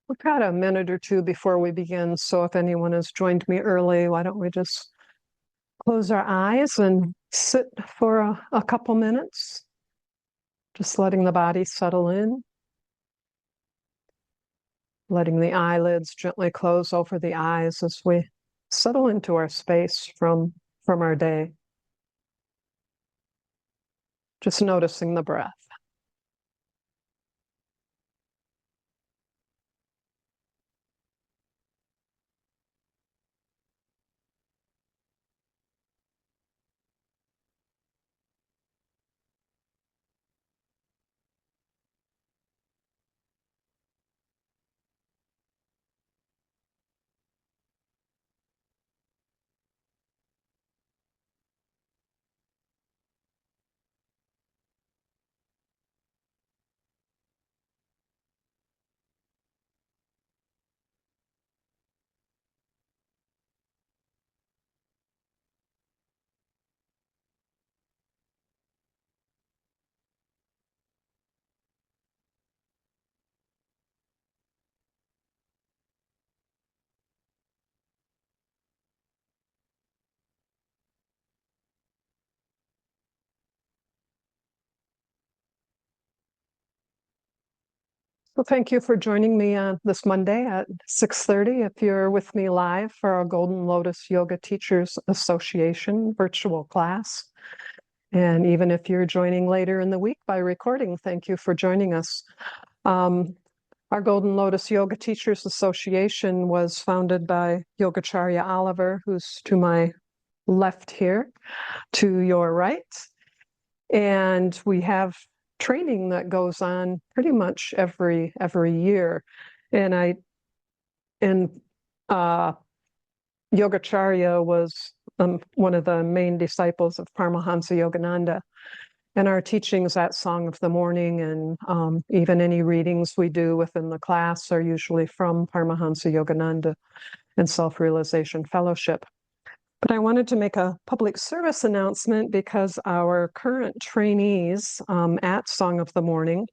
We've got a minute or two before we begin, so if anyone has joined me early, why don't we just close our eyes and sit for a couple minutes, just letting the body settle in, letting the eyelids gently close over the eyes as we settle into our space from our day. Just noticing the breath. Well, thank you for joining me on this Monday at 6:30. If you're with me live for our Golden Lotus Yoga Teachers Association virtual class, and even if you're joining later in the week by recording, thank you for joining us. Our Golden Lotus Yoga Teachers Association was founded by Yogacharya Oliver, who's to my left here, to your right. And we have training that goes on pretty much every year. And Yogacharya was one of the main disciples of Paramahansa Yogananda. And our teachings at Song of the Morning and even any readings we do within the class are usually from Paramahansa Yogananda and Self-Realization Fellowship. But I wanted to make a public service announcement because our current trainees at Song of the Morning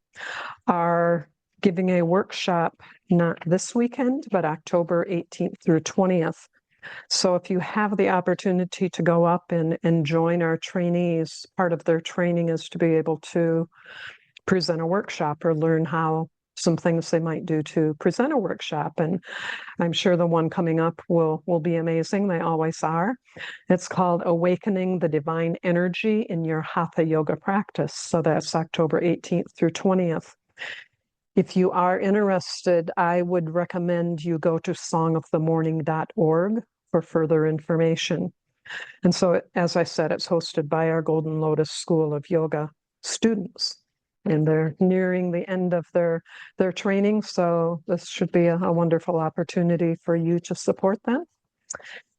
are giving a workshop, not this weekend, but October 18th through 20th. So if you have the opportunity to go up and join our trainees, part of their training is to be able to present a workshop or learn how some things they might do to present a workshop. And I'm sure the one coming up will be amazing. They always are. It's called Awakening the Divine Energy in Your Hatha Yoga Practice. So that's October 18th through 20th. If you are interested, I would recommend you go to songofthemorning.org for further information. And so, as I said, it's hosted by our Golden Lotus School of Yoga students. And they're nearing the end of their training, so this should be a wonderful opportunity for you to support them.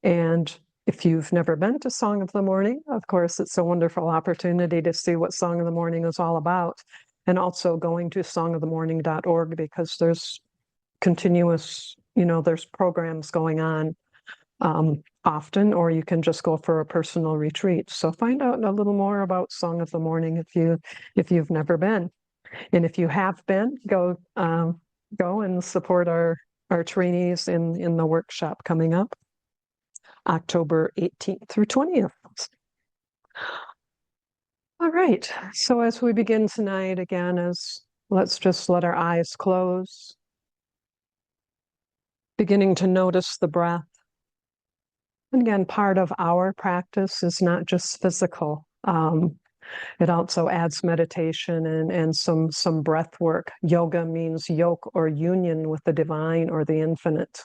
And if you've never been to Song of the Morning, of course, it's a wonderful opportunity to see what Song of the Morning is all about. And also going to songofthemorning.org because there's continuous, there's programs going on often, or you can just go for a personal retreat. So find out a little more about Song of the Morning if you've never been. And if you have been, go and support our trainees in the workshop coming up October 18th through 20th. All right, so as we begin tonight, again, let's just let our eyes close, beginning to notice the breath. And again, part of our practice is not just physical. It also adds meditation and some breath work. Yoga means yoke or union with the divine or the infinite.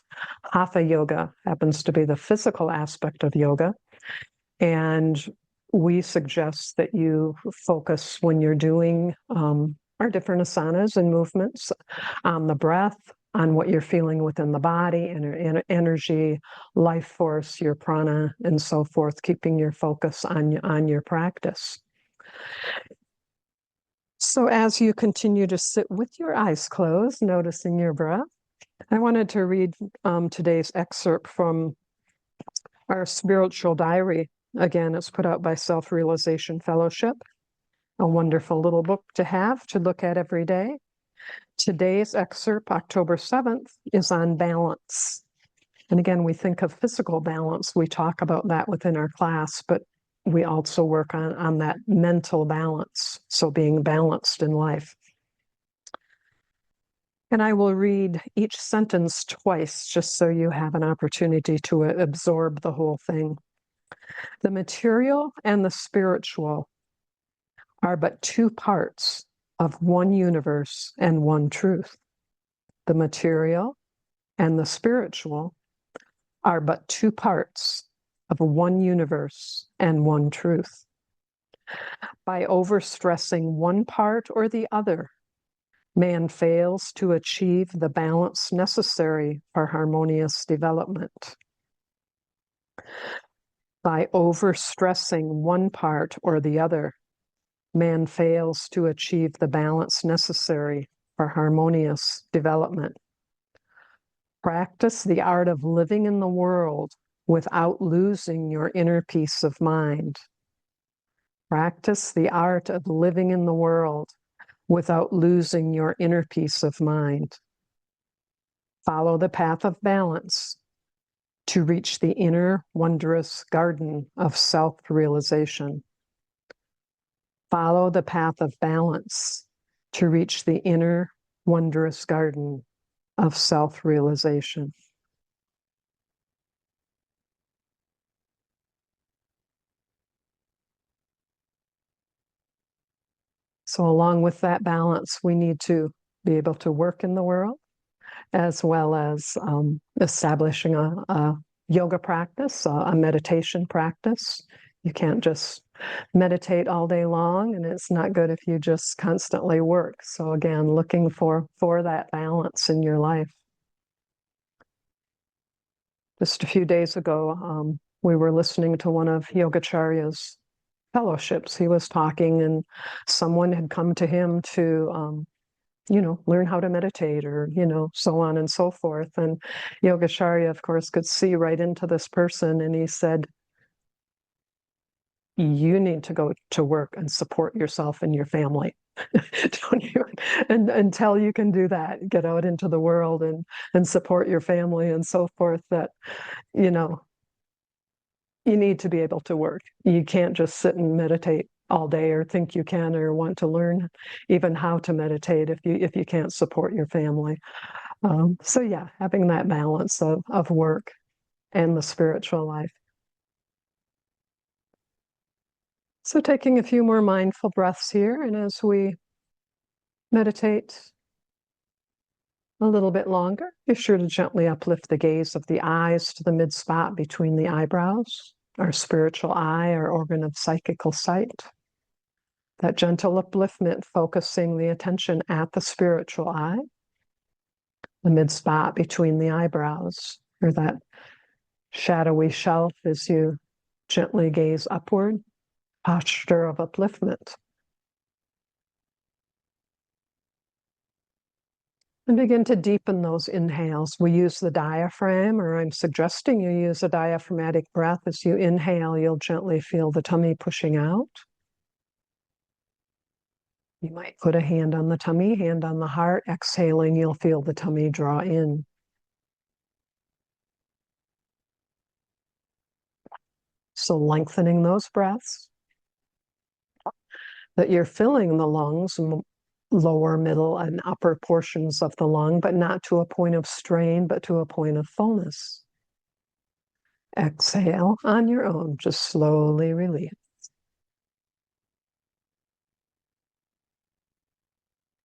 Hatha yoga happens to be the physical aspect of yoga. And we suggest that you focus when you're doing our different asanas and movements on the breath, on what you're feeling within the body and energy, life force, your prana, and so forth, keeping your focus on your practice. So as you continue to sit with your eyes closed, noticing your breath, I wanted to read today's excerpt from our spiritual diary. Again, it's put out by Self-Realization Fellowship, a wonderful little book to have, to look at every day. Today's excerpt, October 7th, is on balance. And again, we think of physical balance. We talk about that within our class, but we also work on that mental balance, so being balanced in life. And I will read each sentence twice, just so you have an opportunity to absorb the whole thing. The material and the spiritual are but two parts of one universe and one truth. The material and the spiritual are but two parts of one universe and one truth. By overstressing one part or the other, man fails to achieve the balance necessary for harmonious development. By overstressing one part or the other, man fails to achieve the balance necessary for harmonious development. Practice the art of living in the world without losing your inner peace of mind. Practice the art of living in the world without losing your inner peace of mind. Follow the path of balance to reach the inner wondrous garden of self-realization. Follow the path of balance to reach the inner wondrous garden of self-realization. So along with that balance, we need to be able to work in the world, as well as establishing a yoga practice, a meditation practice. You can't just meditate all day long, and it's not good if you just constantly work. So again, looking for that balance in your life. Just a few days ago, we were listening to one of Yogacharya's fellowships. He was talking, and someone had come to him to learn how to meditate, or, so on and so forth. And Yogacharya, of course, could see right into this person, and he said, you need to go to work and support yourself and your family. Don't you? And until you can do that, get out into the world and support your family and so forth, that, you need to be able to work. You can't just sit and meditate all day, or think you can, or want to learn even how to meditate if you can't support your family. So yeah, having that balance of work and the spiritual life. So taking a few more mindful breaths here, and as we meditate a little bit longer, be sure to gently uplift the gaze of the eyes to the mid-spot between the eyebrows, our spiritual eye, our organ of psychical sight. That gentle upliftment, focusing the attention at the spiritual eye, the mid-spot between the eyebrows, or that shadowy shelf as you gently gaze upward, posture of upliftment. And begin to deepen those inhales. We use the diaphragm, or I'm suggesting you use a diaphragmatic breath. As you inhale, you'll gently feel the tummy pushing out. You might put a hand on the tummy, hand on the heart. Exhaling, you'll feel the tummy draw in. So lengthening those breaths, that you're filling the lungs, lower, middle, and upper portions of the lung, but not to a point of strain, but to a point of fullness. Exhale on your own, just slowly release.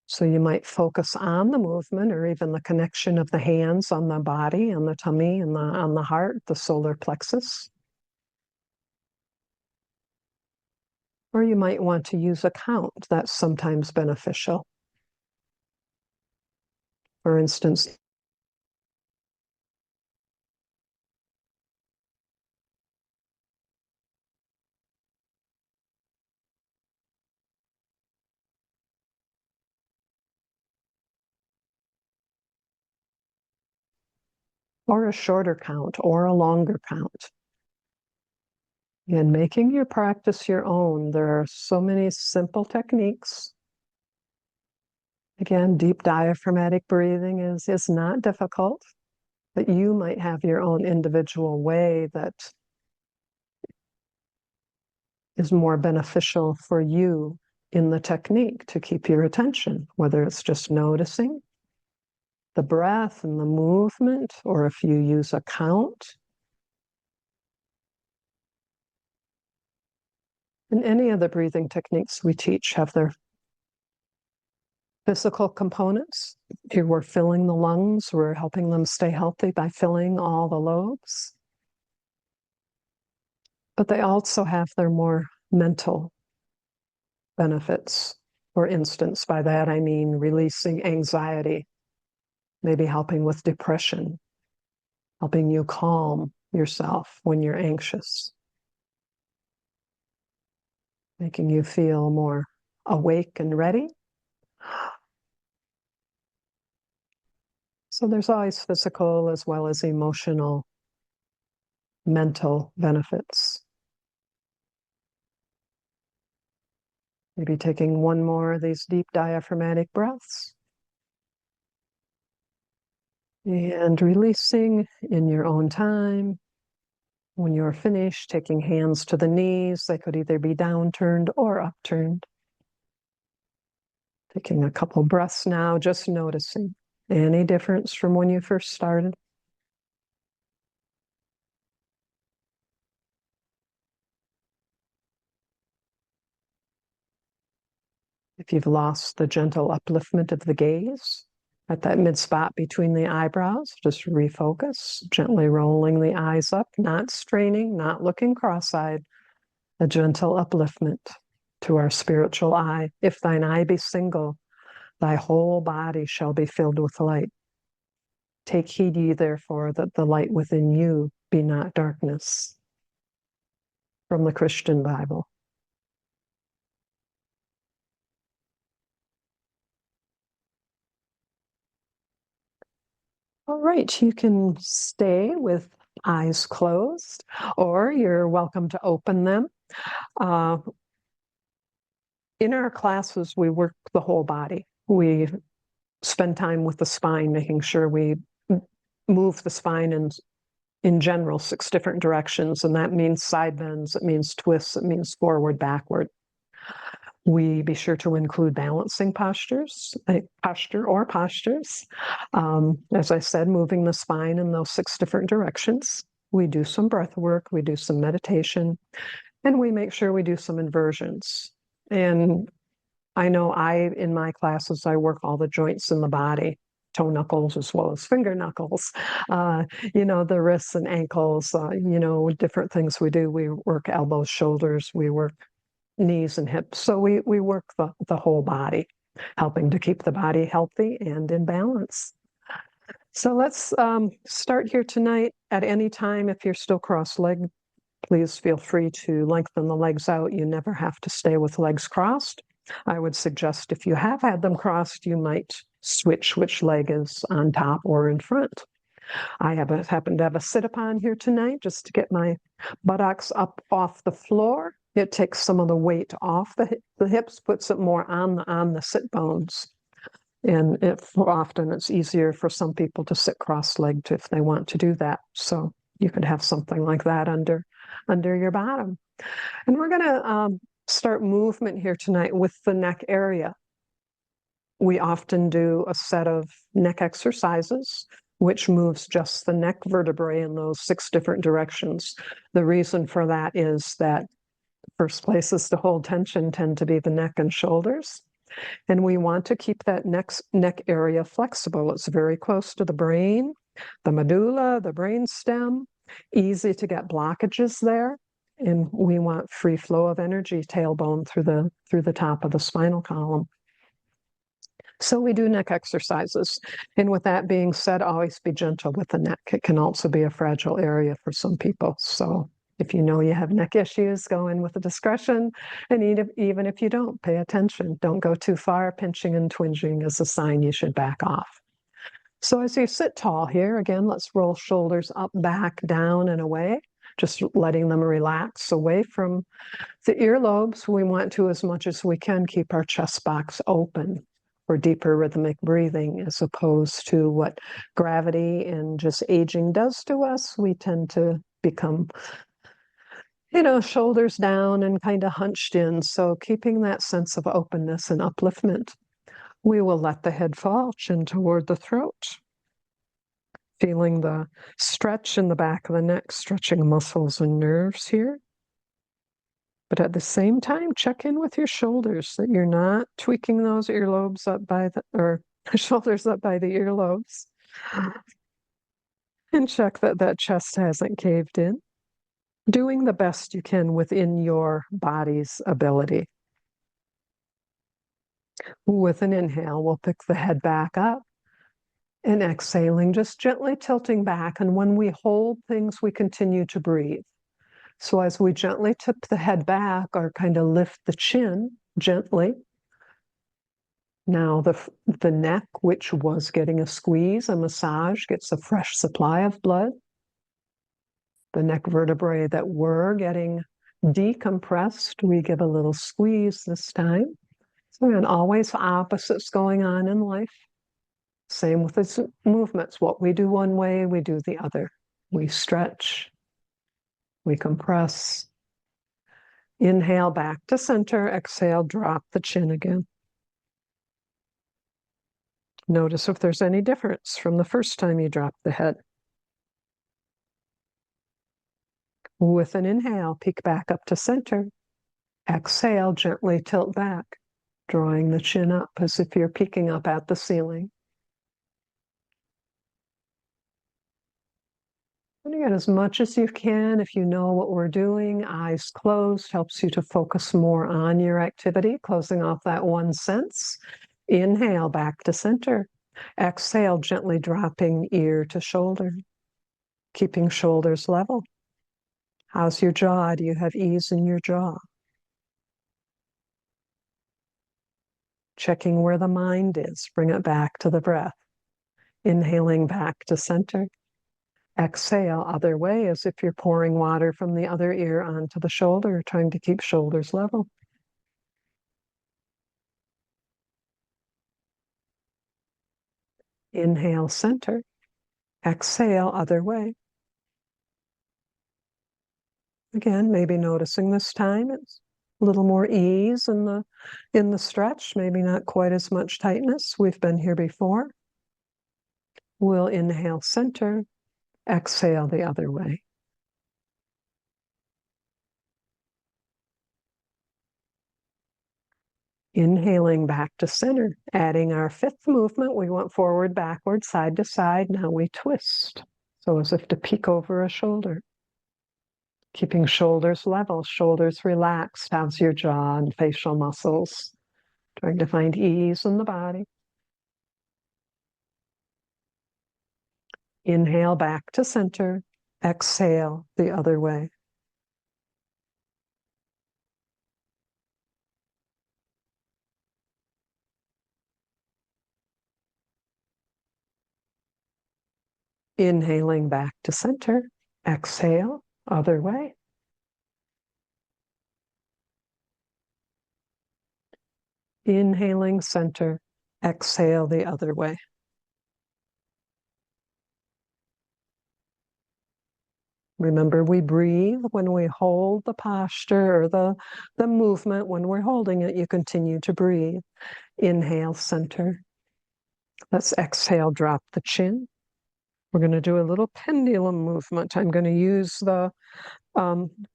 So you might focus on the movement, or even the connection of the hands on the body, on the tummy, and on the heart, the solar plexus. Or you might want to use a count. That's sometimes beneficial. For instance, or a shorter count, or a longer count. And making your practice your own. There are so many simple techniques Again, deep diaphragmatic breathing is not difficult, but you might have your own individual way that is more beneficial for you in the technique to keep your attention, whether it's just noticing the breath and the movement, or if you use a count. And any of the breathing techniques we teach have their physical components. Here we're filling the lungs, we're helping them stay healthy by filling all the lobes. But they also have their more mental benefits. For instance, by that I mean releasing anxiety, maybe helping with depression, helping you calm yourself when you're anxious, making you feel more awake and ready. So there's always physical as well as emotional, mental benefits. Maybe taking one more of these deep diaphragmatic breaths. And releasing in your own time. When you're finished, taking hands to the knees, they could either be downturned or upturned. Taking a couple breaths now, just noticing any difference from when you first started. If you've lost the gentle upliftment of the gaze at that mid spot between the eyebrows, just refocus, gently rolling the eyes up, not straining, not looking cross-eyed, a gentle upliftment to our spiritual eye. If thine eye be single, thy whole body shall be filled with light. Take heed ye therefore that the light within you be not darkness. From the Christian Bible. All right, you can stay with eyes closed, or you're welcome to open them. In our classes, we work the whole body. We spend time with the spine, making sure we move the spine in general 6 different directions, and that means side bends, it means twists, it means forward, backward. We be sure to include balancing postures. As I said, moving the spine in those 6 different directions. We do some breath work, we do some meditation, and we make sure we do some inversions. And I know in my classes, I work all the joints in the body, toe knuckles as well as finger knuckles, the wrists and ankles, different things we do. We work elbows, shoulders, we work knees and hips. So we work the whole body, helping to keep the body healthy and in balance. So let's start here tonight. At any time, if you're still cross-legged, please feel free to lengthen the legs out. You never have to stay with legs crossed. I would suggest if you have had them crossed, you might switch which leg is on top or in front. I happen to have a sit-upon here tonight just to get my buttocks up off the floor. It takes some of the weight off the hips, puts it more on the sit bones. And often it's easier for some people to sit cross-legged if they want to do that. So you could have something like that under your bottom. And we're going to start movement here tonight with the neck area. We often do a set of neck exercises, which moves just the neck vertebrae in those 6 different directions. The reason for that is that first places to hold tension tend to be the neck and shoulders. And we want to keep that neck area flexible. It's very close to the brain, the medulla, the brain stem, easy to get blockages there. And we want free flow of energy, tailbone through the top of the spinal column. So we do neck exercises. And with that being said, always be gentle with the neck. It can also be a fragile area for some people. So if you know you have neck issues, go in with a discretion. And even if you don't, pay attention. Don't go too far. Pinching and twinging is a sign you should back off. So as you sit tall here, again, let's roll shoulders up, back, down, and away. Just letting them relax away from the earlobes. We want to, as much as we can, keep our chest box open. for deeper rhythmic breathing, as opposed to what gravity and just aging does to us. We tend to become, shoulders down and kind of hunched in. So keeping that sense of openness and upliftment, we will let the head fall, chin toward the throat. Feeling the stretch in the back of the neck, stretching muscles and nerves here. But at the same time, check in with your shoulders, that you're not tweaking those earlobes up by or shoulders up by the earlobes. And check that that chest hasn't caved in. Doing the best you can within your body's ability. With an inhale, we'll pick the head back up. And exhaling, just gently tilting back. And when we hold things, we continue to breathe. So as we gently tip the head back or kind of lift the chin gently, now the neck, which was getting a squeeze, a massage, gets a fresh supply of blood. The neck vertebrae that were getting decompressed, we give a little squeeze this time. So again, always opposites going on in life. Same with its movements. What we do one way, we do the other. We stretch, we compress. Inhale back to center, exhale, drop the chin again. Notice if there's any difference from the first time you dropped the head. With an inhale, peek back up to center. Exhale, gently tilt back, drawing the chin up as if you're peeking up at the ceiling. And again, as much as you can, if you know what we're doing, eyes closed helps you to focus more on your activity, closing off that one sense. Inhale back to center. Exhale, gently dropping ear to shoulder, keeping shoulders level. How's your jaw? Do you have ease in your jaw? Checking where the mind is, bring it back to the breath. Inhaling back to center. Exhale, other way, as if you're pouring water from the other ear onto the shoulder, trying to keep shoulders level. Inhale, center. Exhale, other way. Again, maybe noticing this time it's a little more ease in the stretch, maybe not quite as much tightness. We've been here before. We'll inhale, center. Exhale the other way. Inhaling back to center, adding our fifth movement. We went forward, backward, side to side. Now we twist. So as if to peek over a shoulder. Keeping shoulders level, shoulders relaxed. How's your jaw and facial muscles? Trying to find ease in the body. Inhale back to center. Exhale the other way. Inhaling back to center. Exhale, other way. Inhaling center. Exhale the other way. Remember, we breathe when we hold the posture or the movement. When we're holding it, you continue to breathe. Inhale, center. Let's exhale, drop the chin. We're going to do a little pendulum movement. I'm going to use the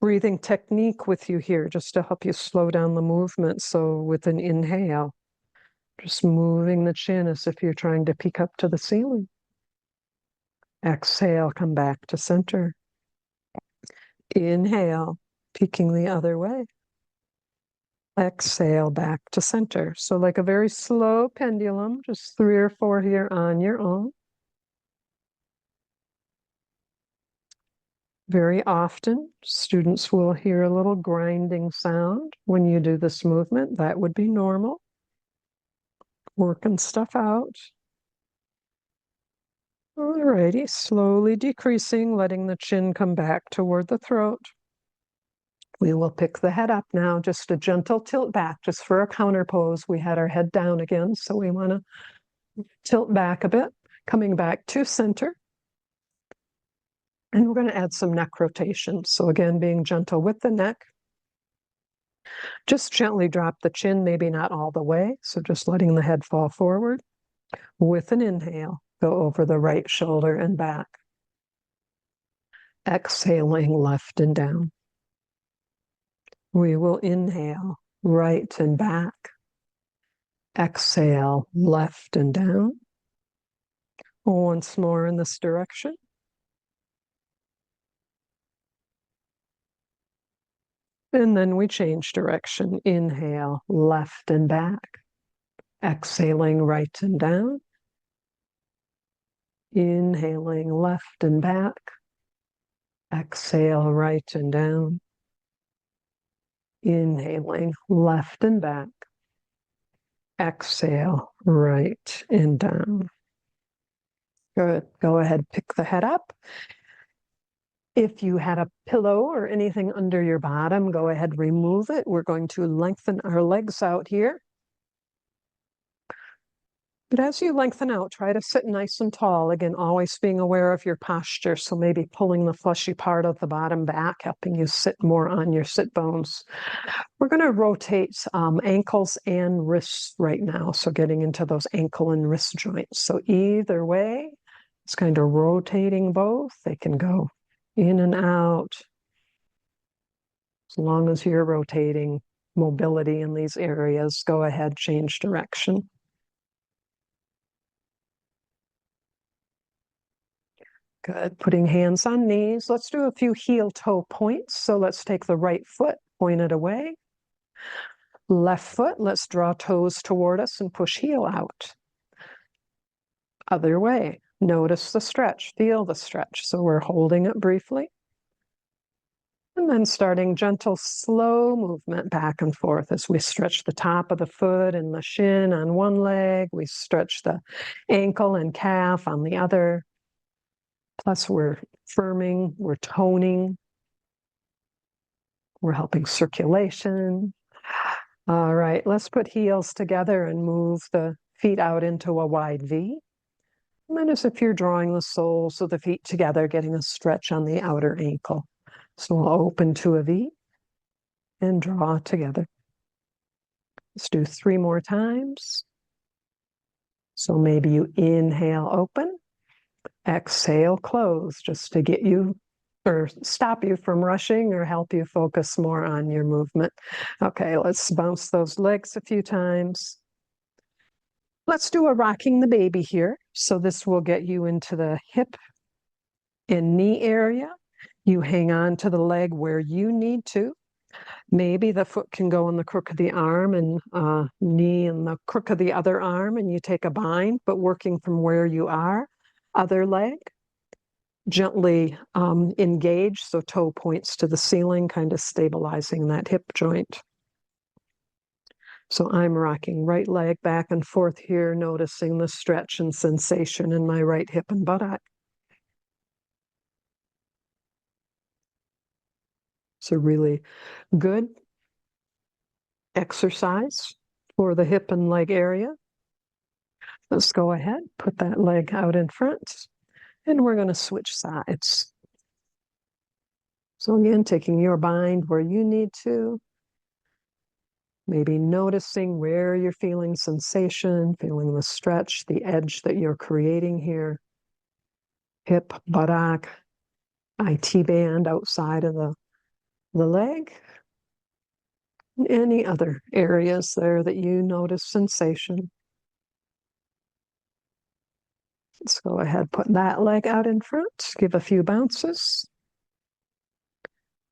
breathing technique with you here just to help you slow down the movement. So with an inhale, just moving the chin as if you're trying to peek up to the ceiling. Exhale, come back to center. Inhale, peeking the other way. Exhale, back to center. So like a very slow pendulum, just 3 or 4 here on your own. Very often, students will hear a little grinding sound when you do this movement. That would be normal. Working stuff out. Alrighty, slowly decreasing, letting the chin come back toward the throat. We will pick the head up now, just a gentle tilt back, just for a counter pose. We had our head down again, so we want to tilt back a bit, coming back to center. And we're going to add some neck rotation. So again, being gentle with the neck. Just gently drop the chin, maybe not all the way. So just letting the head fall forward. With an inhale, go over the right shoulder and back. Exhaling left and down. We will inhale right and back. Exhale left and down. Once more in this direction. And then we change direction. Inhale left and back. Exhaling right and down. Inhaling left and back. Exhale right and down. Inhaling left and back. Exhale right and down. Good. Go ahead, pick the head up. If you had a pillow or anything under your bottom, go ahead, remove it. We're going to lengthen our legs out here. But as you lengthen out, try to sit nice and tall. Again, always being aware of your posture. So maybe pulling the fleshy part of the bottom back, helping you sit more on your sit bones. We're going to rotate ankles and wrists right now. So getting into those ankle and wrist joints. So either way, it's kind of rotating both. They can go in and out. As long as you're rotating mobility in these areas, go ahead, change direction. Good. Putting hands on knees. Let's do a few heel toe points. So let's take the right foot, point it away. Left foot, let's draw toes toward us and push heel out. Other way. Notice the stretch, feel the stretch. So we're holding it briefly. And then starting gentle, slow movement back and forth as we stretch the top of the foot and the shin on one leg. We stretch the ankle and calf on the other. Plus we're firming, we're toning, we're helping circulation. All right, let's put heels together and move the feet out into a wide V. And then as if you're drawing the soles of the feet together, getting a stretch on the outer ankle. So we'll open to a V and draw together. Let's do 3 more times. So maybe you inhale, open. Exhale, close, just to get you or stop you from rushing or help you focus more on your movement. Okay, let's bounce those legs a few times. Let's do a rocking the baby here. So this will get you into the hip and knee area. You hang on to the leg where you need to. Maybe the foot can go in the crook of the arm and knee in the crook of the other arm, and you take a bind, but working from where you are. Other leg, gently engage, so toe points to the ceiling, kind of stabilizing that hip joint. So I'm rocking right leg back and forth here, noticing the stretch and sensation in my right hip and buttock. It's a really good exercise for the hip and leg area. Let's go ahead, put that leg out in front, and we're going to switch sides. So again, taking your bind where you need to, maybe noticing where you're feeling sensation, feeling the stretch, the edge that you're creating here. Hip, buttock, IT band outside of the leg. Any other areas there that you notice sensation. Let's go ahead, put that leg out in front, give a few bounces.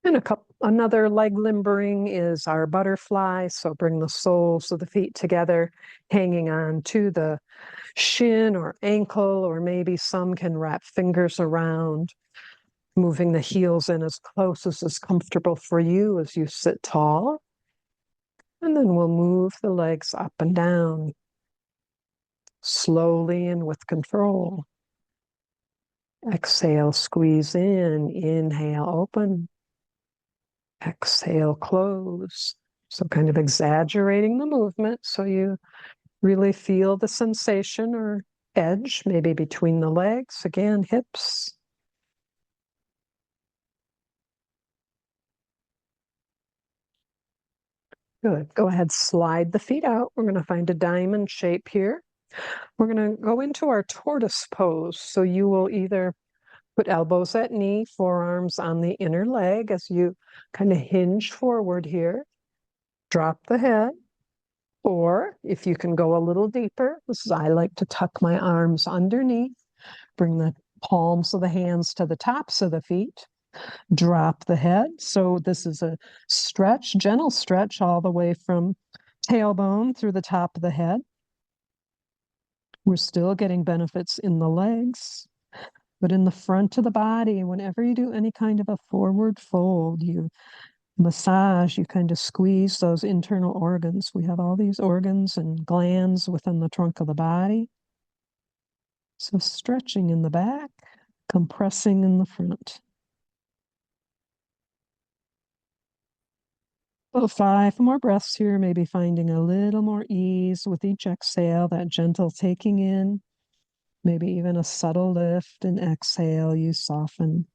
And another leg limbering is our butterfly. So bring the soles of the feet together, hanging on to the shin or ankle, or maybe some can wrap fingers around, moving the heels in as close as is comfortable for you as you sit tall. And then we'll move the legs up and down, slowly and with control. Exhale, squeeze in, inhale, open. Exhale, close. So kind of exaggerating the movement so you really feel the sensation or edge, maybe between the legs, again, hips. Good. Go ahead, slide the feet out. We're going to find a diamond shape here. We're going to go into our tortoise pose. So you will either put elbows at knee, forearms on the inner leg as you kind of hinge forward here. Drop the head. Or if you can go a little deeper, this is, I like to tuck my arms underneath, bring the palms of the hands to the tops of the feet, drop the head. So this is a stretch, gentle stretch all the way from tailbone through the top of the head. We're still getting benefits in the legs, but in the front of the body, whenever you do any kind of a forward fold, you massage, you kind of squeeze those internal organs. We have all these organs and glands within the trunk of the body. So stretching in the back, compressing in the front. Well, 5 more breaths here, maybe finding a little more ease with each exhale, that gentle taking in, maybe even a subtle lift, and exhale, you soften,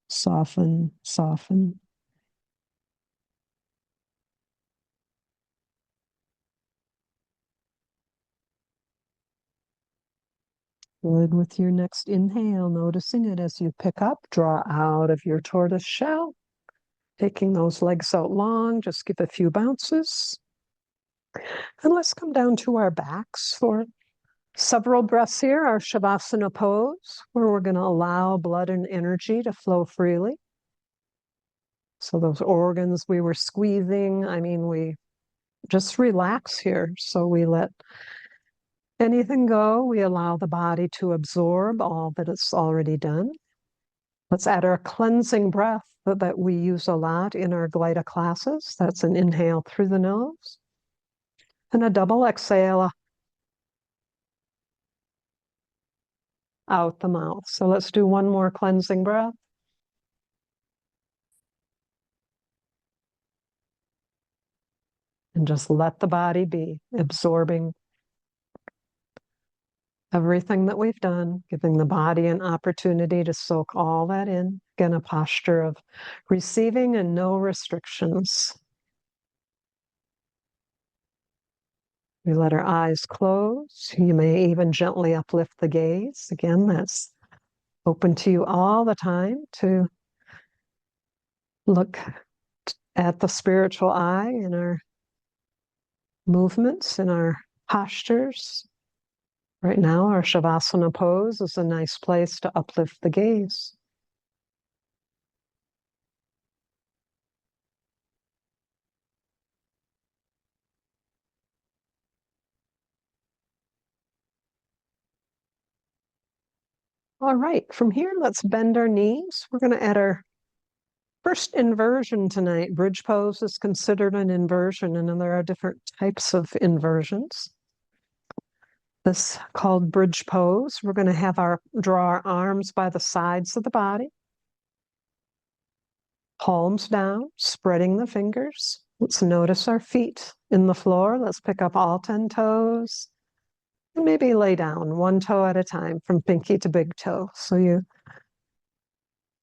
soften, soften. Good. With your next inhale, noticing it as you pick up, draw out of your tortoise shell, taking those legs out long, just give a few bounces. And let's come down to our backs for several breaths here, our Shavasana pose, where we're going to allow blood and energy to flow freely. So those organs we were squeezing, we just relax here. So we let anything go. We allow the body to absorb all that it's already done. Let's add our cleansing breath that we use a lot in our GLYTA classes. That's an inhale through the nose and a double exhale out the mouth. So let's do one more cleansing breath. And just let the body be, absorbing everything that we've done, giving the body an opportunity to soak all that in. Again, a posture of receiving and no restrictions. We let our eyes close. You may even gently uplift the gaze. Again, that's open to you all the time to look at the spiritual eye in our movements, in our postures. Right now, our Shavasana pose is a nice place to uplift the gaze. All right, from here, let's bend our knees. We're going to add our first inversion tonight. Bridge pose is considered an inversion, and then there are different types of inversions. This called bridge pose. We're going to draw our arms by the sides of the body. Palms down, spreading the fingers. Let's notice our feet in the floor. Let's pick up all 10 toes. And maybe lay down one toe at a time from pinky to big toe. So you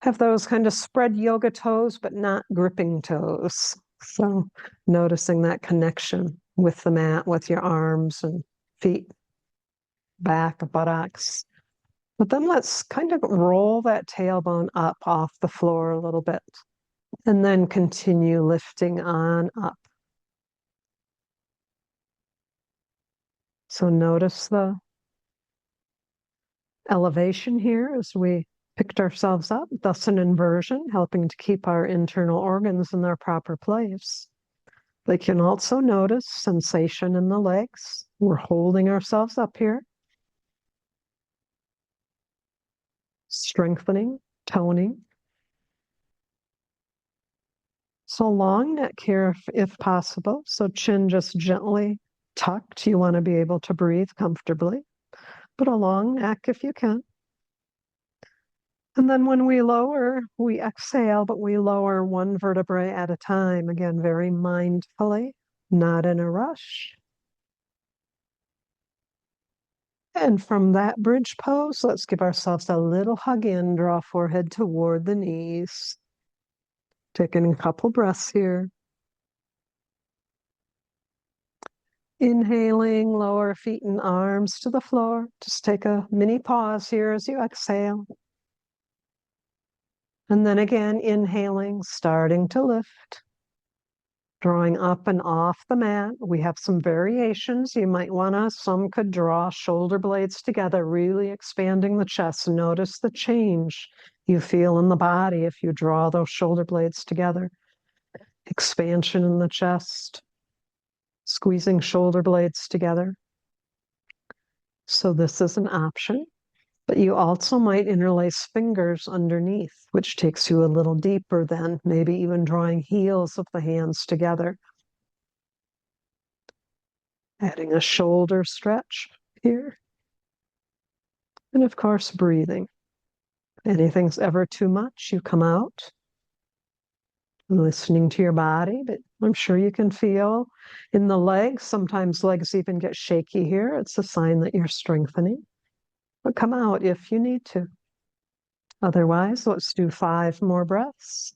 have those kind of spread yoga toes, but not gripping toes. So noticing that connection with the mat, with your arms and feet, back, buttocks. But then let's kind of roll that tailbone up off the floor a little bit. And then continue lifting on up. So notice the elevation here as we picked ourselves up, thus an inversion, helping to keep our internal organs in their proper place. They can also notice sensation in the legs. We're holding ourselves up here. Strengthening, toning. So long neck here if possible. So chin just gently tucked. You want to be able to breathe comfortably, but a long neck if you can. And then when we lower, we exhale, but we lower one vertebrae at a time, again, very mindfully, not in a rush. And from that bridge pose, let's give ourselves a little hug in, draw forehead toward the knees. Taking a couple breaths here. Inhaling, lower feet and arms to the floor. Just take a mini pause here as you exhale. And then again, inhaling, starting to lift. Drawing up and off the mat. We have some variations. You might want to, some could draw shoulder blades together, really expanding the chest. Notice the change you feel in the body if you draw those shoulder blades together. Expansion in the chest, squeezing shoulder blades together. So this is an option, but you also might interlace fingers underneath, which takes you a little deeper then, maybe even drawing heels of the hands together. Adding a shoulder stretch here. And of course, breathing. If anything's ever too much, you come out. Listening to your body, but I'm sure you can feel in the legs. Sometimes legs even get shaky here. It's a sign that you're strengthening. But come out if you need to. Otherwise, let's do 5 more breaths.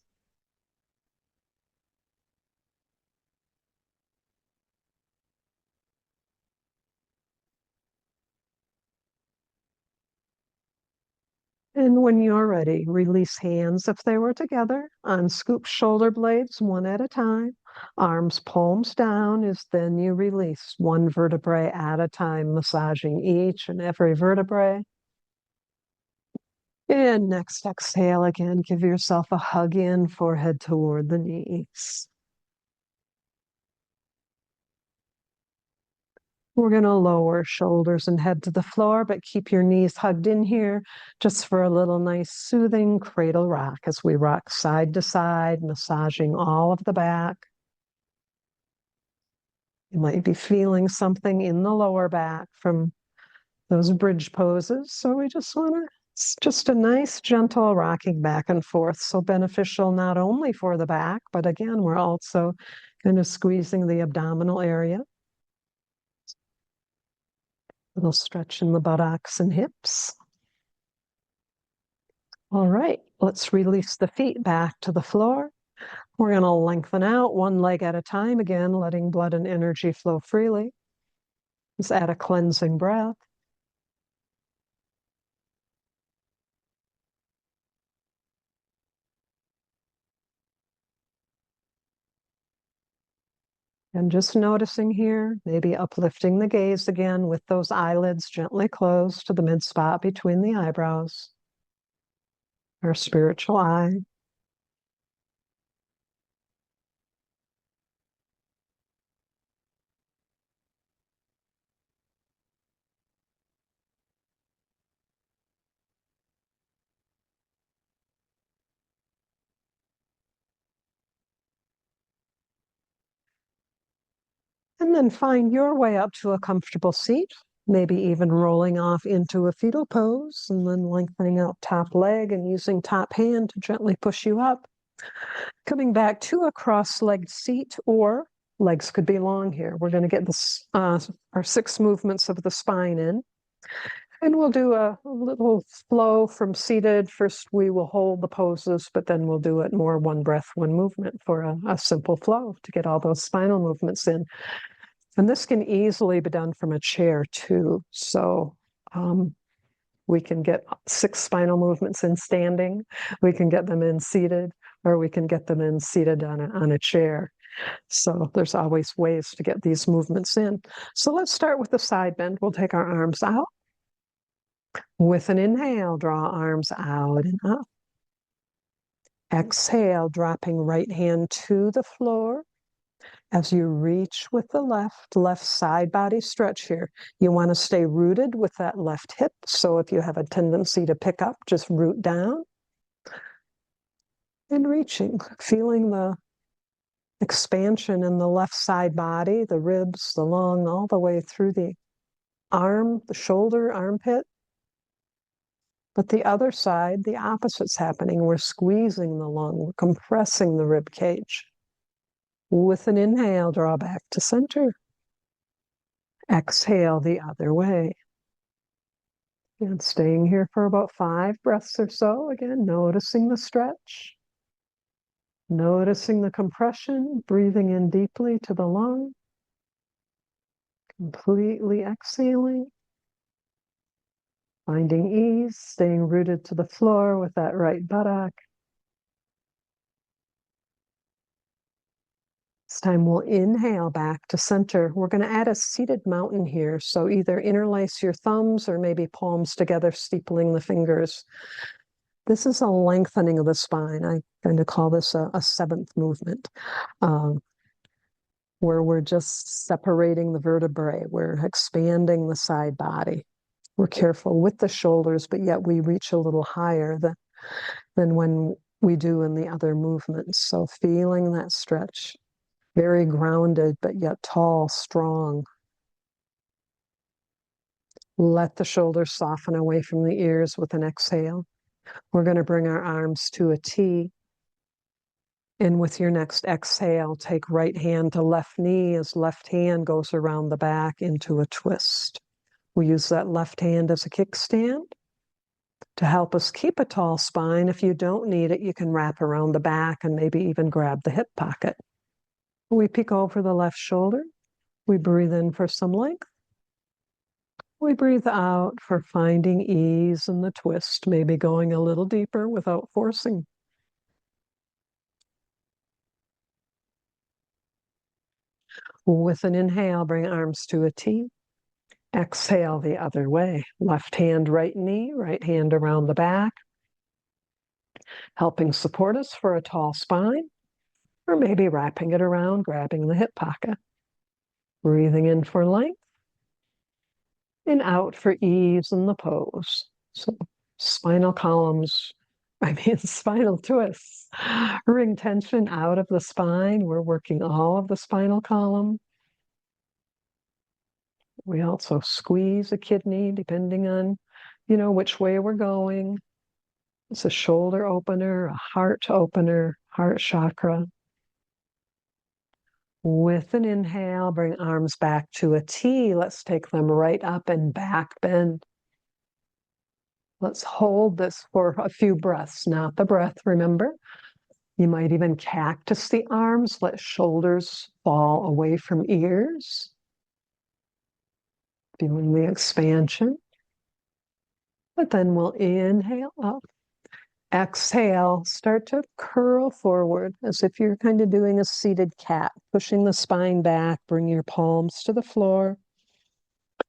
And when you're ready, release hands if they were together, unscoop shoulder blades one at a time, arms palms down as then you release one vertebrae at a time, massaging each and every vertebrae. And next exhale again, give yourself a hug in, forehead toward the knees. We're going to lower shoulders and head to the floor, but keep your knees hugged in here just for a little nice soothing cradle rock as we rock side to side, massaging all of the back. You might be feeling something in the lower back from those bridge poses. So we just want to, it's just a nice, gentle rocking back and forth. So beneficial not only for the back, but again, we're also kind of squeezing the abdominal area. Little stretch in the buttocks and hips. All right, let's release the feet back to the floor. We're going to lengthen out one leg at a time, again, letting blood and energy flow freely. Let's add a cleansing breath. And just noticing here, maybe uplifting the gaze again with those eyelids gently closed to the mid spot between the eyebrows. Our spiritual eye. And then find your way up to a comfortable seat, maybe even rolling off into a fetal pose and then lengthening out top leg and using top hand to gently push you up. Coming back to a cross-legged seat, or legs could be long here. We're going to get this, our 6 movements of the spine in. And we'll do a little flow from seated. First, we will hold the poses, but then we'll do it more one breath, one movement for a simple flow to get all those spinal movements in. And this can easily be done from a chair too. So we can get 6 spinal movements in standing, we can get them in seated, or we can get them in seated on a chair. So there's always ways to get these movements in. So let's start with the side bend. We'll take our arms out. With an inhale, draw arms out and up. Exhale, dropping right hand to the floor. As you reach with the left side body stretch here. You want to stay rooted with that left hip. So if you have a tendency to pick up, just root down. And reaching, feeling the expansion in the left side body, the ribs, the lung, all the way through the arm, the shoulder, armpit. But the other side, the opposite's happening. We're squeezing the lung, we're compressing the rib cage. With an inhale, draw back to center. Exhale the other way. And staying here for about 5 breaths or so. Again, noticing the stretch. Noticing the compression, breathing in deeply to the lung. Completely exhaling. Finding ease, staying rooted to the floor with that right buttock. This time we'll inhale back to center. We're going to add a seated mountain here. So either interlace your thumbs or maybe palms together, steepling the fingers. This is a lengthening of the spine. I kind of call this a 7th movement, where we're just separating the vertebrae. We're expanding the side body. We're careful with the shoulders, but yet we reach a little higher than when we do in the other movements. So feeling that stretch, very grounded, but yet tall, strong. Let the shoulders soften away from the ears with an exhale. We're going to bring our arms to a T. And with your next exhale, take right hand to left knee as left hand goes around the back into a twist. We use that left hand as a kickstand to help us keep a tall spine. If you don't need it, you can wrap around the back and maybe even grab the hip pocket. We peek over the left shoulder. We breathe in for some length. We breathe out for finding ease in the twist, maybe going a little deeper without forcing. With an inhale, bring arms to a T. Exhale the other way. Left hand, right knee, right hand around the back, helping support us for a tall spine, or maybe wrapping it around, grabbing the hip pocket. Breathing in for length and out for ease in the pose. So spinal twists. Wring tension out of the spine. We're working all of the spinal column. We also squeeze a kidney depending on, which way we're going. It's a shoulder opener, a heart opener, heart chakra. With an inhale, bring arms back to a T. Let's take them right up and back bend. Let's hold this for a few breaths, not the breath, remember. You might even cactus the arms, let shoulders fall away from ears. Feeling the expansion. But then we'll inhale up. Exhale, start to curl forward as if you're kind of doing a seated cat, pushing the spine back, bring your palms to the floor.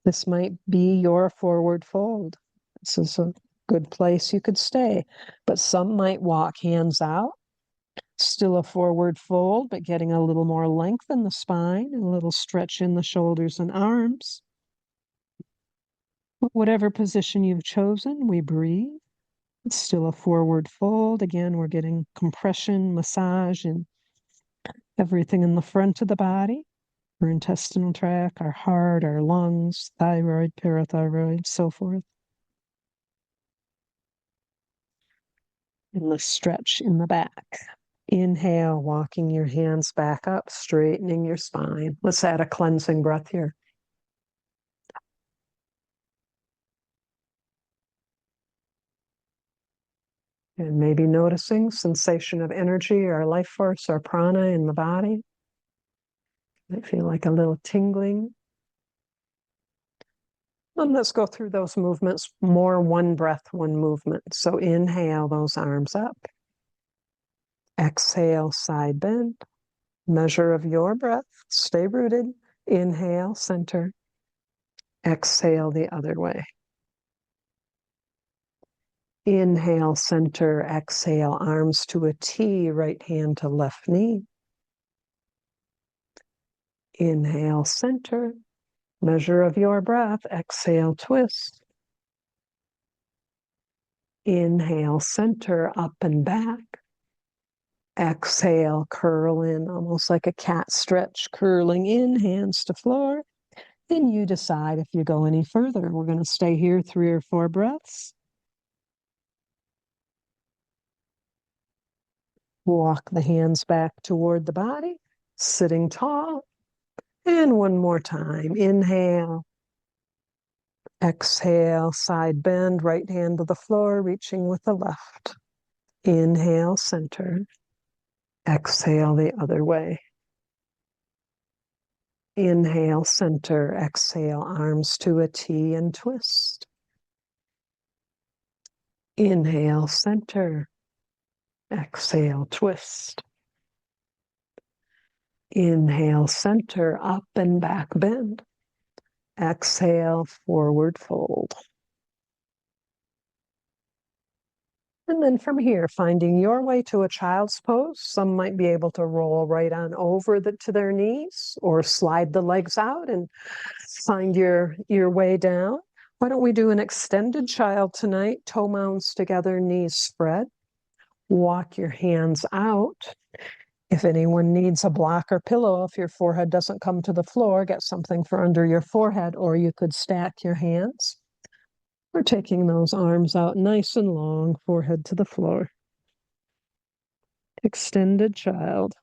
This might be your forward fold. This is a good place you could stay, but some might walk hands out, still a forward fold, but getting a little more length in the spine and a little stretch in the shoulders and arms. Whatever position you've chosen, we breathe. It's still a forward fold. Again, we're getting compression, massage, and everything in the front of the body. Our intestinal tract, our heart, our lungs, thyroid, parathyroid, so forth. And the stretch in the back. Inhale, walking your hands back up, straightening your spine. Let's add a cleansing breath here. And maybe noticing sensation of energy or life force or prana in the body. Might feel like a little tingling. And let's go through those movements more, one breath, one movement. So inhale those arms up. Exhale, side bend. Measure of your breath. Stay rooted. Inhale, center. Exhale the other way. Inhale, center, exhale, arms to a T, right hand to left knee. Inhale, center, measure of your breath, exhale, twist. Inhale, center, up and back. Exhale, curl in, almost like a cat stretch, curling in, hands to floor. Then you decide if you go any further. We're going to stay here 3 or 4 breaths. Walk the hands back toward the body, sitting tall. And one more time. Inhale. Exhale, side bend, right hand to the floor, reaching with the left. Inhale, center. Exhale the other way. Inhale, center. Exhale, arms to a T and twist. Inhale, center. Exhale, twist. Inhale, center, up and back bend. Exhale, forward fold. And then from here, finding your way to a child's pose. Some might be able to roll right on over to their knees or slide the legs out and find your way down. Why don't we do an extended child tonight? Toe mounds together, knees spread. Walk your hands out. If anyone needs a block or pillow, if your forehead doesn't come to the floor, get something for under your forehead, or you could stack your hands. We're taking those arms out nice and long, forehead to the floor. Extended child.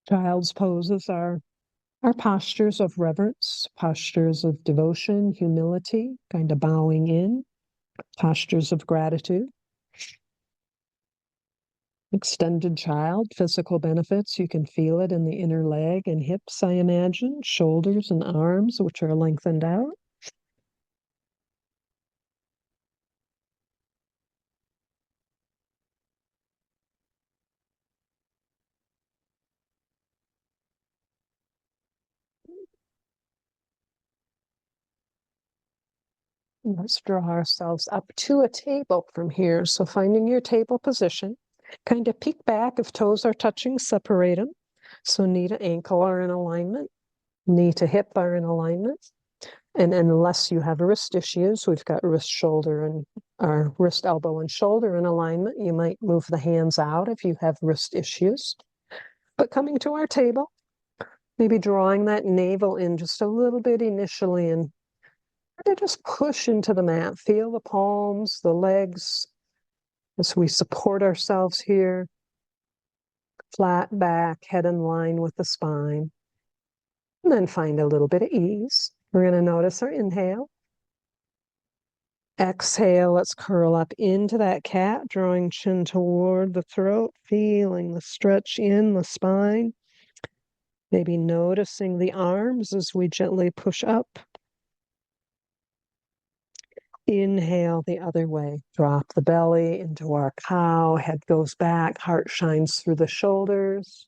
Child's poses are postures of reverence, postures of devotion, humility, kind of bowing in, postures of gratitude. Extended child, physical benefits, you can feel it in the inner leg and hips, I imagine, shoulders and arms, which are lengthened out. Let's draw ourselves up to a table from here. So finding your table position, kind of peek back. If toes are touching, separate them. So knee to ankle are in alignment, knee to hip are in alignment. And unless you have wrist issues, we've got wrist, shoulder, and our wrist, elbow, and shoulder in alignment. You might move the hands out if you have wrist issues. But coming to our table, maybe drawing that navel in just a little bit initially and just push into the mat. Feel the palms, the legs, as we support ourselves here. Flat back, head in line with the spine. And then find a little bit of ease. We're going to notice our inhale. Exhale, let's curl up into that cat, drawing chin toward the throat, feeling the stretch in the spine. Maybe noticing the arms as we gently push up. Inhale the other way. Drop the belly into our cow. Head goes back. Heart shines through the shoulders.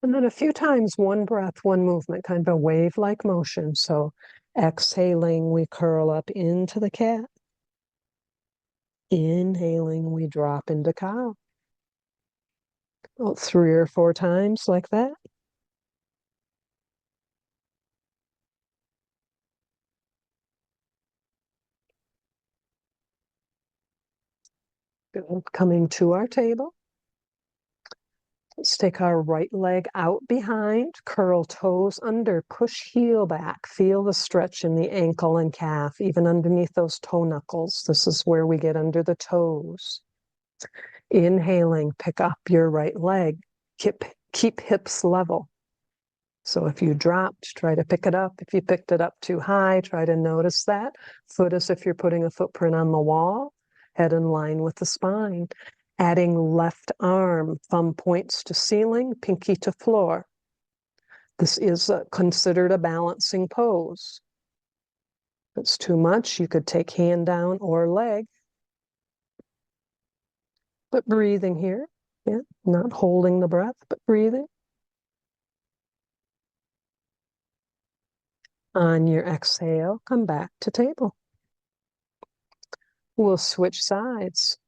And then a few times, one breath, one movement, kind of a wave-like motion. So exhaling, we curl up into the cat. Inhaling, we drop into cow. About 3 or 4 times like that. Good. Coming to our table. Let's take our right leg out behind, curl toes under, push heel back. Feel the stretch in the ankle and calf, even underneath those toe knuckles. This is where we get under the toes. Inhaling, pick up your right leg. Keep hips level. So if you dropped, try to pick it up. If you picked it up too high, try to notice that. Foot as if you're putting a footprint on the wall. Head in line with the spine. Adding left arm, thumb points to ceiling, pinky to floor. This is considered a balancing pose. If it's too much, you could take hand down or leg. But breathing here, yeah, not holding the breath, but breathing. On your exhale, come back to table. We'll switch sides.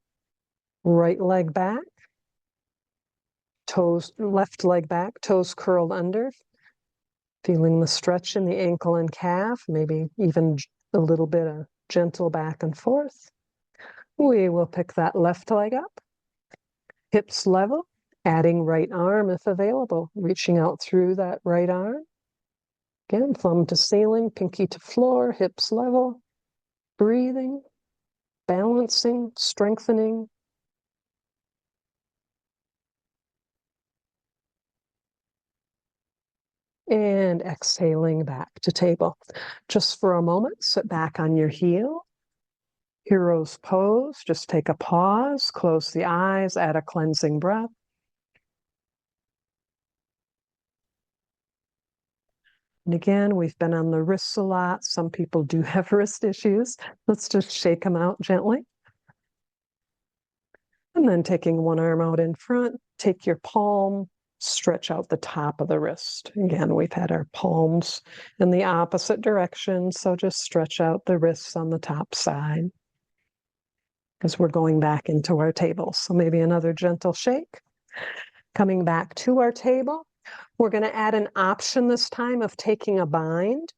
Right leg back, toes, left leg back, toes curled under. Feeling the stretch in the ankle and calf, maybe even a little bit of gentle back and forth. We will pick that left leg up. Hips level, adding right arm if available, reaching out through that right arm. Again, thumb to ceiling, pinky to floor, hips level. Breathing, balance. balancing, strengthening. And exhaling back to table. Just for a moment, sit back on your heel. Hero's pose, just take a pause, close the eyes, add a cleansing breath. And again, we've been on the wrists a lot. Some people do have wrist issues. Let's just shake them out gently. And then taking one arm out in front, take your palm, stretch out the top of the wrist. Again, we've had our palms in the opposite direction, so just stretch out the wrists on the top side as we're going back into our table. So maybe another gentle shake. Coming back to our table, we're going to add an option this time of taking a bind.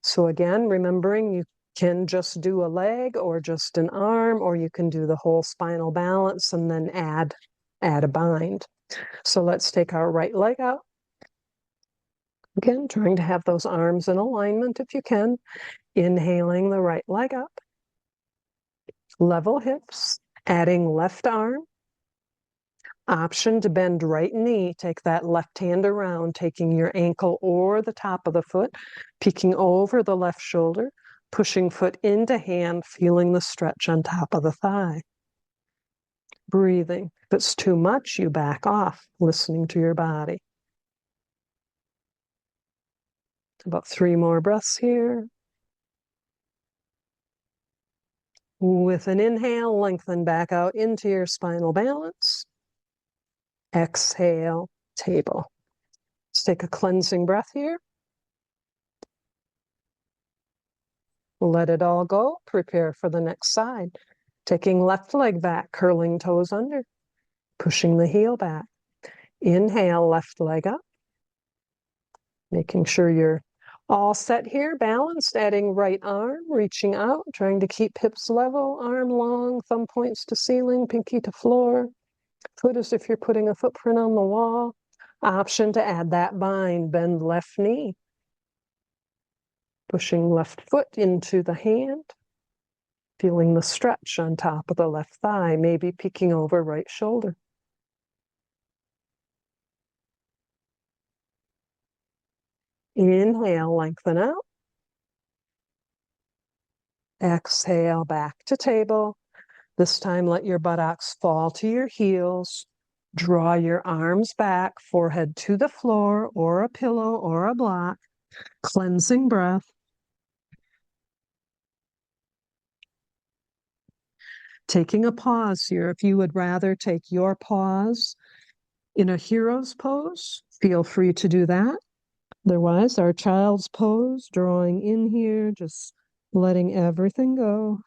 So again, remembering you can just do a leg or just an arm, or you can do the whole spinal balance and then add a bind. So let's take our right leg out. Again, trying to have those arms in alignment if you can. Inhaling the right leg up. Level hips, adding left arm. Option to bend right knee. Take that left hand around, taking your ankle or the top of the foot, peeking over the left shoulder, pushing foot into hand, feeling the stretch on top of the thigh. Breathing. If it's too much, you back off, listening to your body. About 3 more breaths here. With an inhale, lengthen back out into your spinal balance. Exhale, table. Let's take a cleansing breath here. Let it all go. Prepare for the next side. Taking left leg back, curling toes under, pushing the heel back. Inhale, left leg up. Making sure you're all set here, balanced, adding right arm, reaching out, trying to keep hips level, arm long, thumb points to ceiling, pinky to floor. Foot as if you're putting a footprint on the wall. Option to add that bind, bend left knee. Pushing left foot into the hand. Feeling the stretch on top of the left thigh, maybe peeking over right shoulder. Inhale, lengthen out. Exhale, back to table. This time, let your buttocks fall to your heels. Draw your arms back, forehead to the floor or a pillow or a block. Cleansing breath. Taking a pause here. If you would rather take your pause in a hero's pose, feel free to do that. Otherwise, our child's pose, drawing in here, just letting everything go.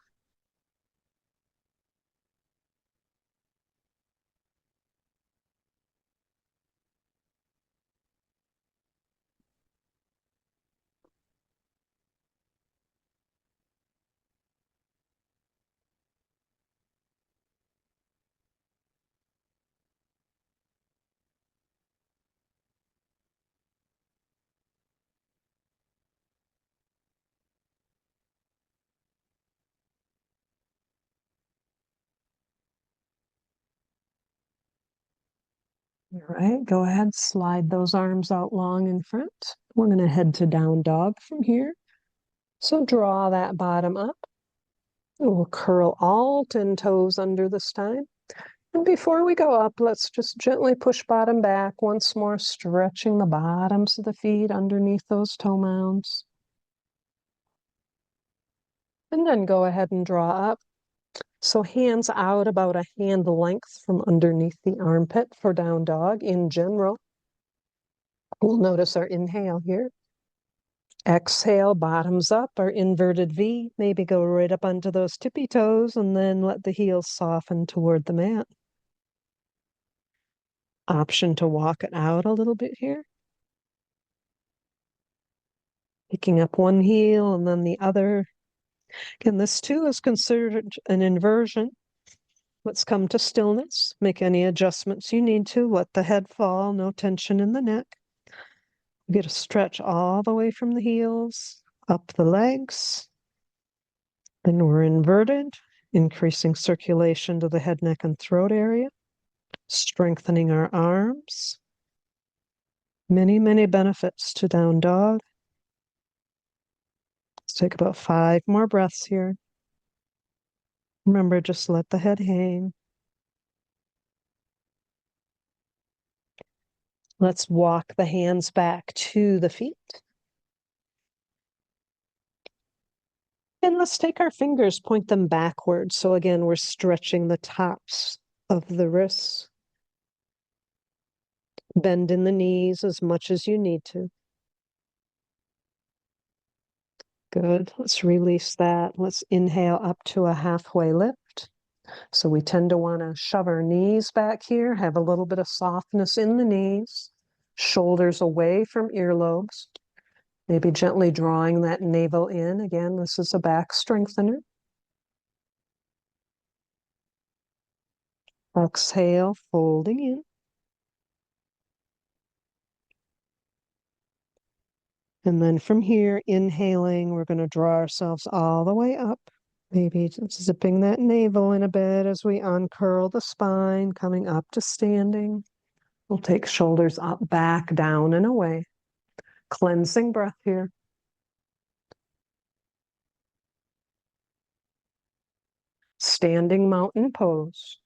All right, go ahead, slide those arms out long in front. We're going to head to down dog from here. So draw that bottom up. We'll curl all 10 toes under this time. And before we go up, let's just gently push bottom back once more, stretching the bottoms of the feet underneath those toe mounds. And then go ahead and draw up. So hands out about a hand length from underneath the armpit for down dog in general. We'll notice our inhale here. Exhale, bottoms up, our inverted V. Maybe go right up onto those tippy toes and then let the heels soften toward the mat. Option to walk it out a little bit here. Picking up one heel and then the other. Again, this too is considered an inversion. Let's come to stillness. Make any adjustments you need to. Let the head fall, no tension in the neck. Get a stretch all the way from the heels, up the legs. Then we're inverted. increasing circulation to the head, neck, and throat area, strengthening our arms. Many, many benefits to down dog. Let's take about 5 more breaths here. Remember, just let the head hang. Let's walk the hands back to the feet. And let's take our fingers, point them backwards. So again, we're stretching the tops of the wrists. Bend in the knees as much as you need to. Good. Let's release that. Let's inhale up to a halfway lift. So we tend to want to shove our knees back here, have a little bit of softness in the knees, shoulders away from earlobes, maybe gently drawing that navel in. Again, this is a back strengthener. Exhale, folding in. And then from here, inhaling, we're going to draw ourselves all the way up. Maybe just zipping that navel in a bit as we uncurl the spine, coming up to standing. We'll take shoulders up, back, down, and away. Cleansing breath here. Standing mountain pose.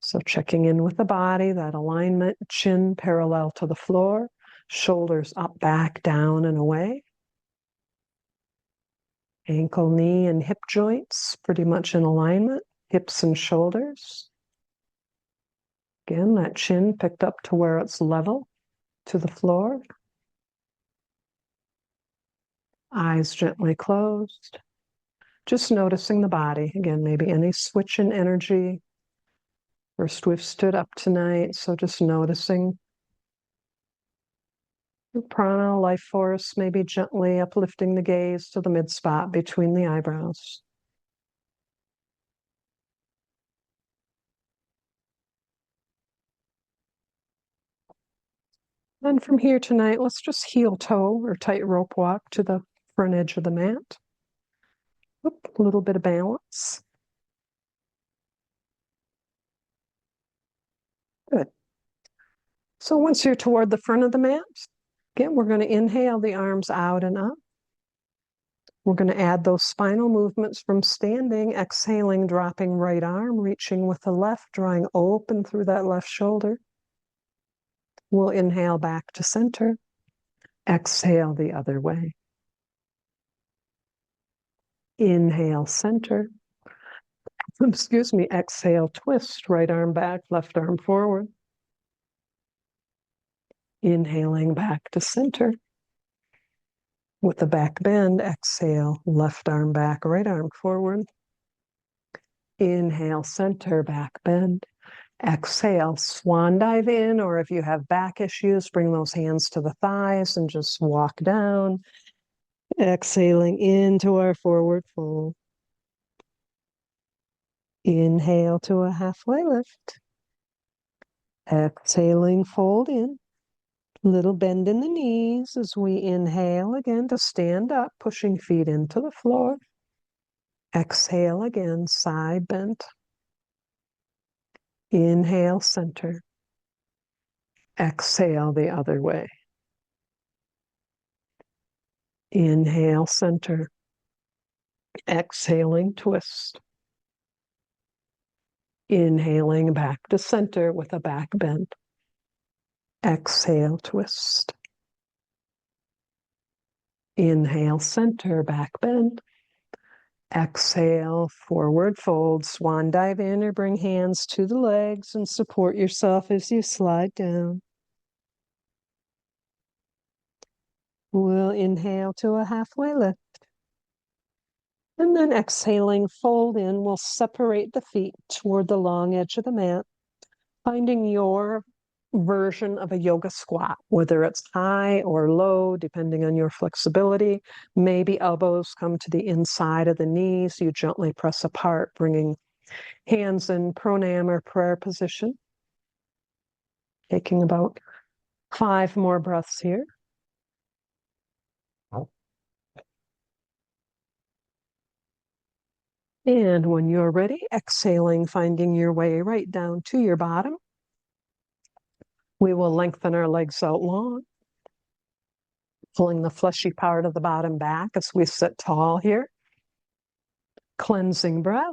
So checking in with the body, that alignment, chin parallel to the floor, shoulders up, back, down, and away. Ankle, knee, and hip joints pretty much in alignment, hips and shoulders. Again, that chin picked up to where it's level to the floor. Eyes gently closed. Just noticing the body. Again, maybe any switch in energy. First, we've stood up tonight, so just noticing the prana, life force, maybe gently uplifting the gaze to the mid spot between the eyebrows. And from here tonight, let's just heel toe or tight rope walk to the front edge of the mat. Oop, a little bit of balance. Good. So once you're toward the front of the mat, again, we're going to inhale the arms out and up. We're going to add those spinal movements from standing, exhaling, dropping right arm, reaching with the left, drawing open through that left shoulder. We'll inhale back to center. Exhale the other way. Inhale, center. Excuse me, exhale, twist, right arm back, left arm forward. Inhaling back to center. With the back bend, exhale, left arm back, right arm forward. Inhale, center, back bend. Exhale, swan dive in, or if you have back issues, bring those hands to the thighs and just walk down. Exhaling into our forward fold. Inhale to a halfway lift. Exhaling, fold in. Little bend in the knees as we inhale again to stand up, pushing feet into the floor. Exhale again, side bend. Inhale, center. Exhale the other way. Inhale, center. Exhaling, twist. Inhaling back to center with a back bend. Exhale, twist. Inhale, center, back bend. Exhale, forward fold, swan dive in or bring hands to the legs and support yourself as you slide down. We'll inhale to a halfway lift. And then exhaling, fold in. We'll separate the feet toward the long edge of the mat, finding your version of a yoga squat, whether it's high or low, depending on your flexibility. Maybe elbows come to the inside of the knees. You gently press apart, bringing hands in pranam or prayer position. Taking about 5 more breaths here. And when you're ready, exhaling, finding your way right down to your bottom. We will lengthen our legs out long, pulling the fleshy part of the bottom back as we sit tall here. Cleansing breath.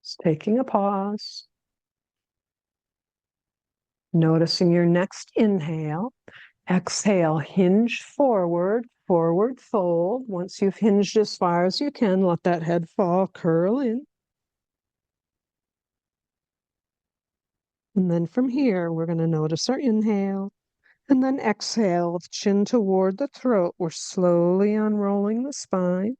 Just taking a pause. Noticing your next inhale. Exhale, hinge forward, forward fold. Once you've hinged as far as you can, let that head fall, curl in. And then from here, we're going to notice our inhale. And then exhale, chin toward the throat. We're slowly unrolling the spine.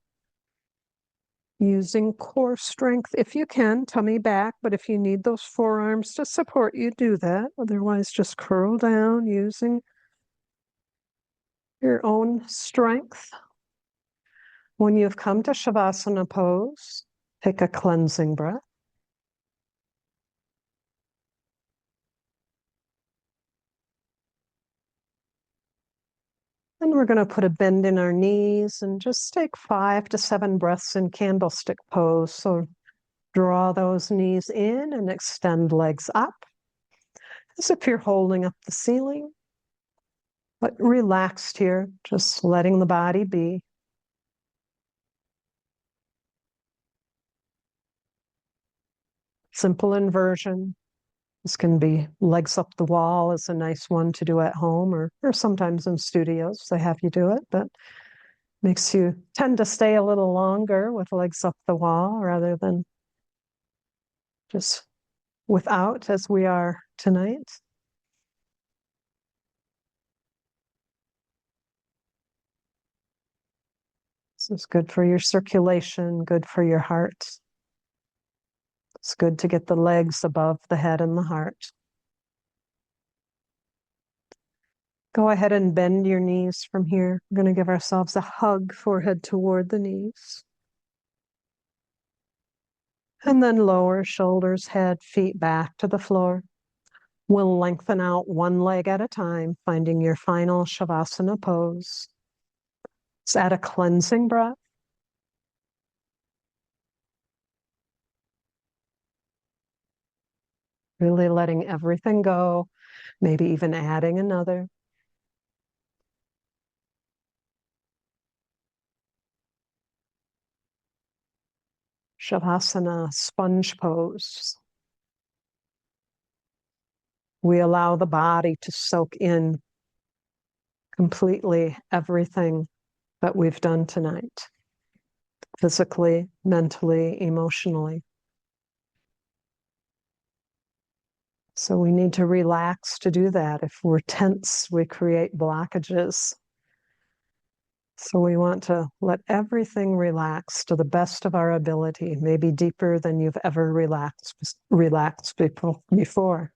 Using core strength if you can, tummy back, but if you need those forearms to support you, do that. Otherwise, just curl down using your own strength. When you've come to Shavasana pose, take a cleansing breath. And we're going to put a bend in our knees and just take 5 to 7 breaths in candlestick pose. So draw those knees in and extend legs up as if you're holding up the ceiling, but relaxed here, just letting the body be. Simple inversion. This can be legs up the wall is a nice one to do at home or sometimes in studios. They have you do it, but makes you tend to stay a little longer with legs up the wall rather than just without as we are tonight. This is good for your circulation, good for your heart. It's good to get the legs above the head and the heart. Go ahead and bend your knees from here. We're going to give ourselves a hug, forehead toward the knees. And then lower shoulders, head, feet back to the floor. We'll lengthen out one leg at a time, finding your final Shavasana pose. Let's add a cleansing breath. Really letting everything go, maybe even adding another. Shavasana, sponge pose. We allow the body to soak in completely everything that we've done tonight, physically, mentally, emotionally. So we need to relax to do that. If we're tense, we create blockages. So we want to let everything relax to the best of our ability, maybe deeper than you've ever relaxed before.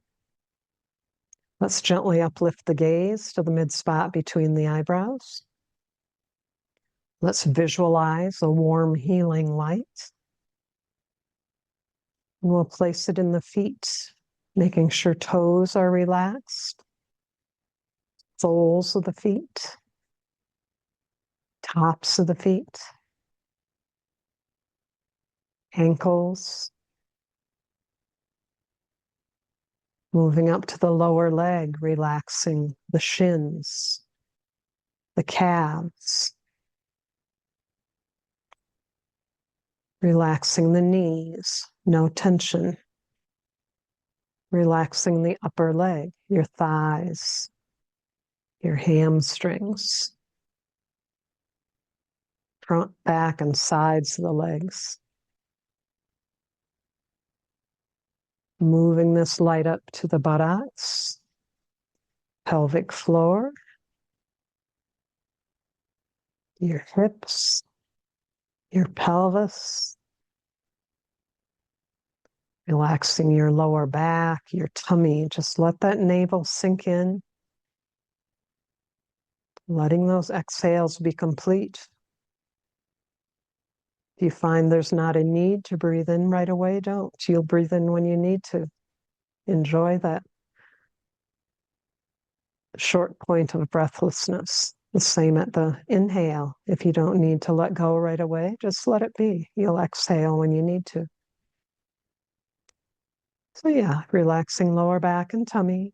Let's gently uplift the gaze to the mid-spot between the eyebrows. Let's visualize a warm, healing light. And we'll place it in the feet, making sure toes are relaxed, soles of the feet, tops of the feet, ankles, moving up to the lower leg, relaxing the shins, the calves, relaxing the knees, no tension, relaxing the upper leg, your thighs, your hamstrings, front, back, and sides of the legs. Moving this light up to the buttocks, pelvic floor, your hips, your pelvis, relaxing your lower back, your tummy. Just let that navel sink in, letting those exhales be complete. If you find there's not a need to breathe in right away, don't. You'll breathe in when you need to. Enjoy that short point of breathlessness. The same at the inhale. If you don't need to let go right away, just let it be. You'll exhale when you need to. So yeah, relaxing lower back and tummy.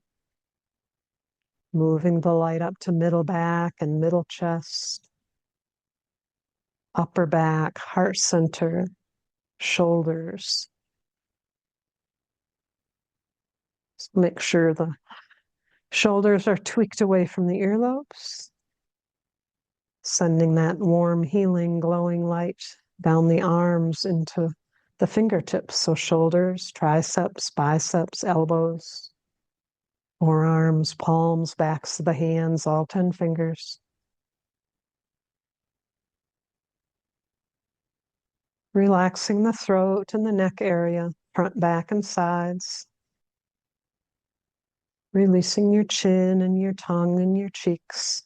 Moving the light up to middle back and middle chest. Upper back, heart center, shoulders. Just make sure the shoulders are tweaked away from the earlobes. Sending that warm, healing, glowing light down the arms into the fingertips. So shoulders, triceps, biceps, elbows, forearms, palms, backs of the hands, all 10 fingers. Relaxing the throat and the neck area, front, back, and sides. Releasing your chin and your tongue and your cheeks,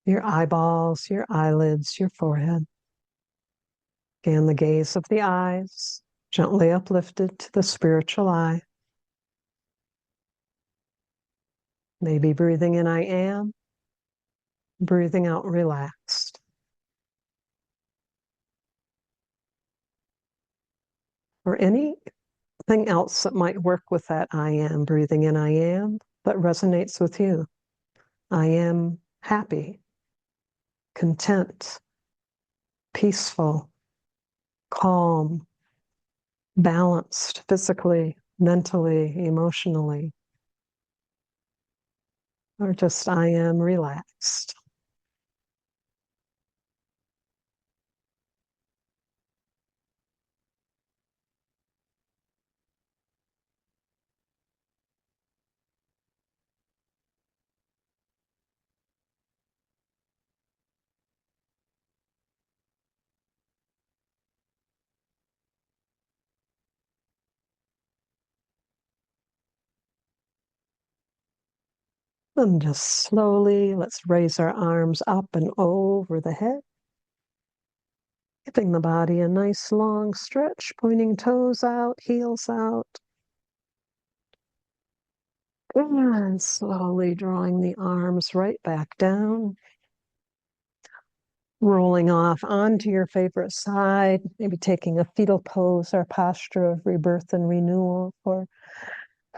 your eyeballs, your eyelids, your forehead. Again, the gaze of the eyes, gently uplifted to the spiritual eye. Maybe breathing in, I am. Breathing out, relaxed. Or anything else that might work with that I am. Breathing in, I am, that resonates with you. I am happy, content, peaceful, calm, balanced physically, mentally, emotionally. Or just I am relaxed. And just slowly, let's raise our arms up and over the head. Giving the body a nice long stretch, pointing toes out, heels out. And slowly drawing the arms right back down. Rolling off onto your favorite side, maybe taking a fetal pose or posture of rebirth and renewal for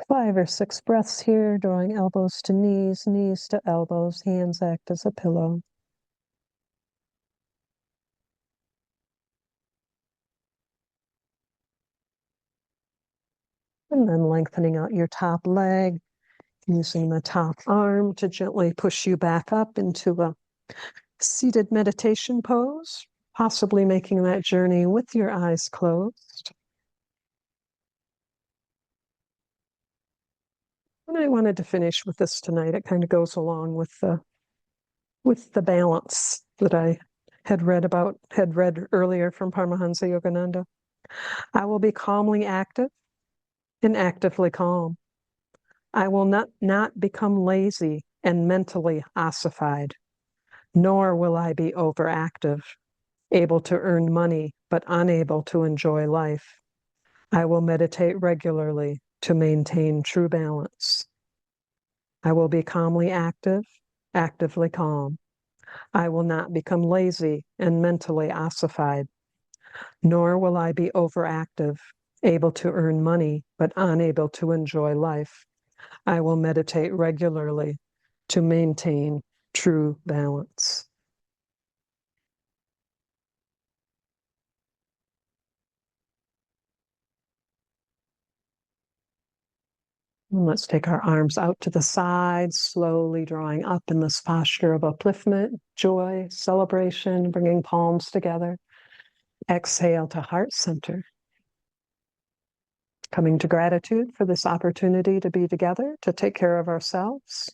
5 or 6 breaths here, drawing elbows to knees, knees to elbows, hands act as a pillow. And then lengthening out your top leg, using the top arm to gently push you back up into a seated meditation pose, possibly making that journey with your eyes closed. And I wanted to finish with this tonight. It kind of goes along with the balance that I had read earlier from Paramahansa Yogananda. I will be calmly active and actively calm. I will not become lazy and mentally ossified, nor will I be overactive, able to earn money but unable to enjoy life. I will meditate regularly to maintain true balance. I will be calmly active, actively calm. I will not become lazy and mentally ossified, nor will I be overactive, able to earn money but unable to enjoy life. I will meditate regularly to maintain true balance. And let's take our arms out to the sides, slowly drawing up in this posture of upliftment, joy, celebration, bringing palms together. Exhale to heart center. Coming to gratitude for this opportunity to be together, to take care of ourselves.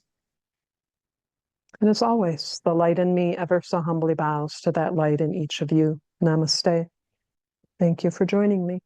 And as always, the light in me ever so humbly bows to that light in each of you. Namaste. Thank you for joining me.